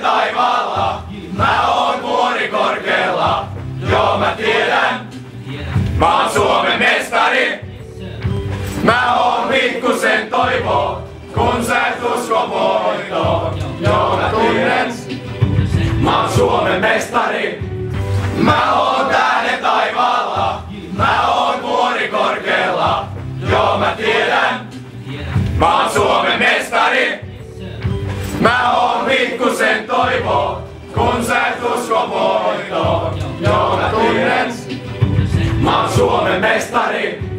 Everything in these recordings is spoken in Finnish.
taivaalla, mä oon vuori korkealla. Joo mä tiedän, mä oon Suomen mestari. Mä oon pikkusen toivo, kun sä et usko voittoon. Joo mä tiedän, mä oon Suomen mestari. Mä oon tähden taivaalla, mä oon vuori korkealla. Joo mä tiedän, mä oon Suomen mestari. Mä oon pikkusen toivo, kun sä et usko voittoon. Joo mä tiedän, mä oon Suomen mestari.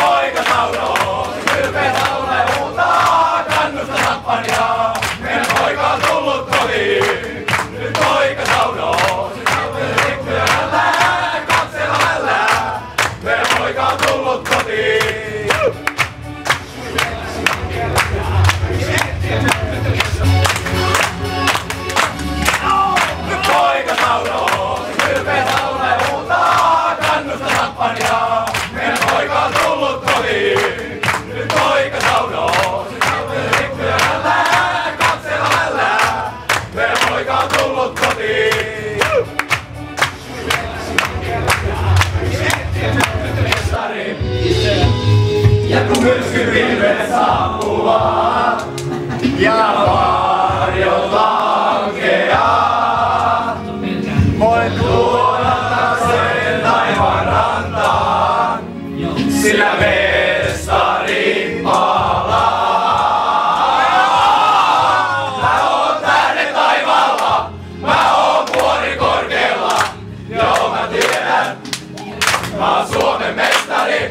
Poika tauloo, ylpeä laulee huutaa, kannusta champagnea. Meidän poika on tullut kotiin. Nyt poika tauloo, se kaupelee rikkoja hällää, katsella hällää. Meidän poika on tullut kotiin. Poika tauloo, ylpeä laulee huutaa, kannusta champagnea. Meidän poika on tullut kotiin. Nyt poika tauloo, se kaupelee rikkoja hällää, katsella hällää. Meidän poika on tullut kotiin. Ja kun myrsky pilvet saapuvaa ja varjot lankeaa, voin tuoda sen taivaan rantaan, sillä mestari palaa. Mä oon tähden taivaalla, mä oon vuori korkealla. Joo mä tiedän, mä oon Suomen mestari.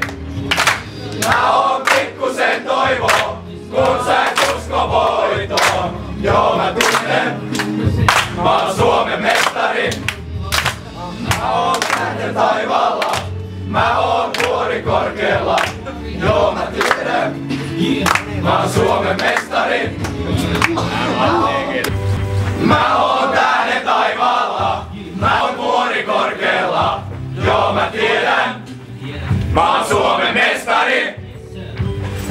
Mä oon pikkusen toivo, kun sä et usko voittoon. Joo mä tunnen, mä oon Suomen mestari. Mä oon tähden taivaalla, mä oon vuori korkealla. Joo mä tiedän, mä oon Suomen mestari. Mä oon tähden taivaalla, mä oon vuori korkealla. Joo mä tiedän, mä oon Suomen mestari.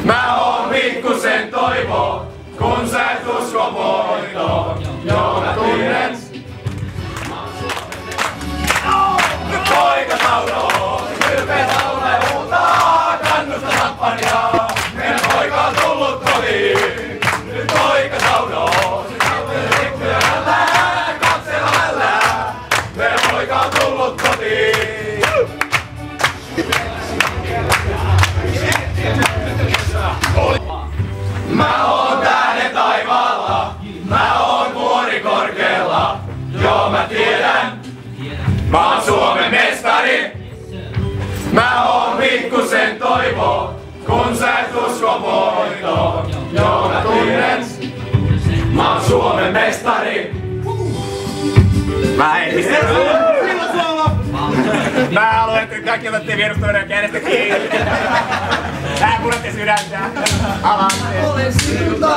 Mä oon pikkusen toivo, kun sä et usko voittoon. Joo mä tiedän, mä oon Suomen mestari. Poika tauloo, ylpeä laulee huutaa, kannusta champagnea. Meidän poika on tullut kotiin. Nyt poika tauloo, se kaupelee rikkoja hällää, katsella hällää. Meidän poika on tullut kotiin. Mä oon tähden taivaalla, mä oon vuori korkealla. Joo mä tiedän, mä oon Suomen mestari. Mä oon pikkusen toivo, kun sä et usko voittoon. Joo mä tiedän, mä oon Suomen mestari. Mä haluan, että kaikki otatte vierustovereiden kädestä kiinni. Tää punatte sydäntä. Alas. Mä olen silta,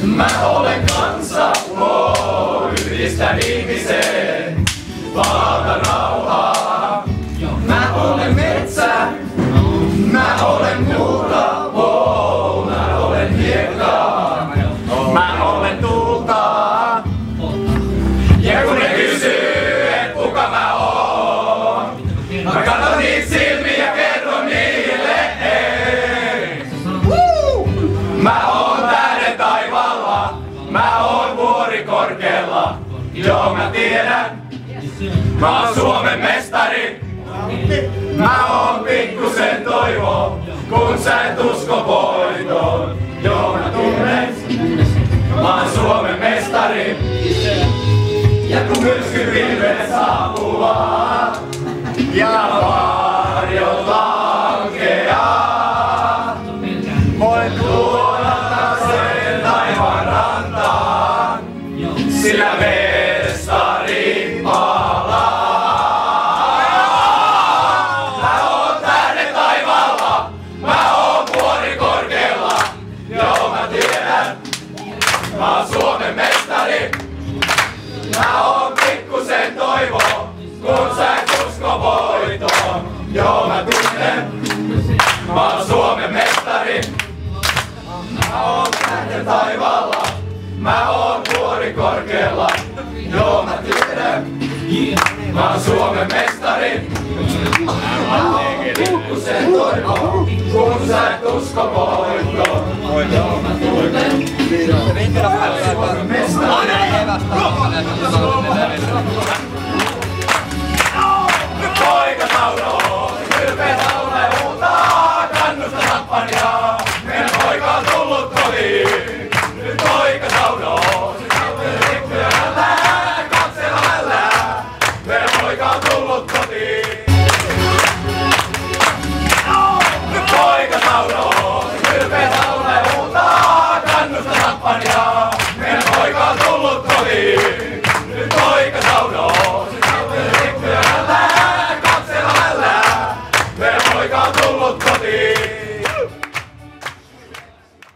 mä olen kansa, yhdistän ihmisen, valta rauhaa. Mä olen metsä, mä olen muuta, mä olen hiekkaa, mä olen tulta. Ja kun ne kysyy, et kuka mä oon, mä katon niitä silmiä ja kerron niille. Mä oon tähden taivaalla, mä oon vuori korkealla. Joo mä tiedän, mä oon Suomen mestari. Mä oon pikkusen toivo, kun sä et usko voittoon. Joo mä tunnen, mä oon Suomen mestari. Ja kun myrsky pilvet saapuvaa ja varjot lankeaa, voin tuoda sen taivaan rantaan, sillä mestari palaa. Mä oon tähden taivaalla, mä oon vuori korkealla. Joo mä tiedän, mä oon Suomen mestari. Mä oon pikkusen toivo, kun sä et usko voittoon. Joo mä tunnen, mä oon Suomen mestari. Mä oon tähden taivaalla, mä oon vuori korkealla. Joo mä tiedän, mä oon Suomen mestari. Mä oon pikkusen toivo, kun sä et usko.